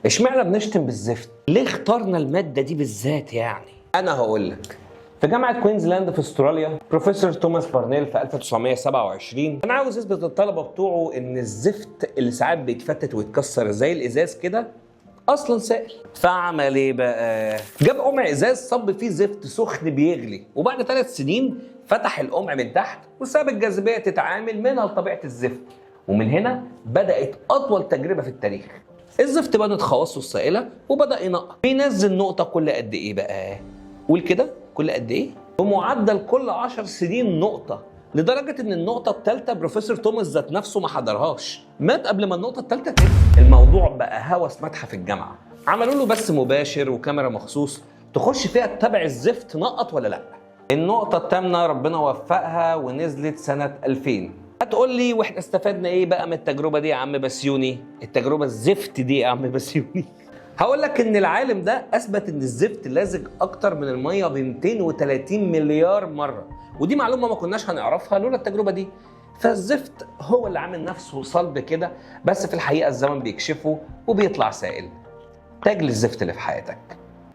اشمعنى بنشتم بالزفت؟ ليه اخترنا المادة دي بالذات يعني؟ أنا هقول لك. في جامعة كوينزلاند في استراليا، بروفيسور توماس بارنيل في 1927 كان عاوز يثبت للطلبة بتوعه إن الزفت اللي ساعات بيتفتت ويتكسر زي الإزاز كده أصلا سائل. فعمل إيه بقى؟ جاب قمع إزاز صب فيه زفت سخن بيغلي، وبعد 3 سنين فتح القمع من تحت وساب الجاذبية تتعامل منها لطبيعة الزفت. ومن هنا بدأت أطول تجربة في التاريخ. الزفت بنت خواصه السائلة وبدأ ينقط. بينزل نقطة كل قد إيه بقى؟ قول كده، كل قد إيه؟ بمعدل كل 10 سنين نقطة، لدرجة إن النقطة الثالثة بروفيسور توماس ذات نفسه ما حضرهاش، مات قبل ما النقطة الثالثة تنزل. الموضوع بقى هوس متحف الجامعة، عملوا له بث مباشر وكاميرا مخصوص تخش فيها تتابع الزفت نقط ولا لأ. النقطة الثامنة ربنا وفقها ونزلت سنة 2000. هتقول لي واحنا استفدنا ايه بقى من التجربه دي يا عم بسيوني؟ التجربه الزفت دي يا عم بسيوني. هقول لك ان العالم ده اثبت ان الزفت لازج اكتر من الميه ب 230 مليار مره، ودي معلومه ما كناش هنعرفها لولا التجربه دي. فالزفت هو اللي عامل نفسه صلب كده، بس في الحقيقه الزمن بيكشفه وبيطلع سائل. تاج للزفت اللي في حياتك.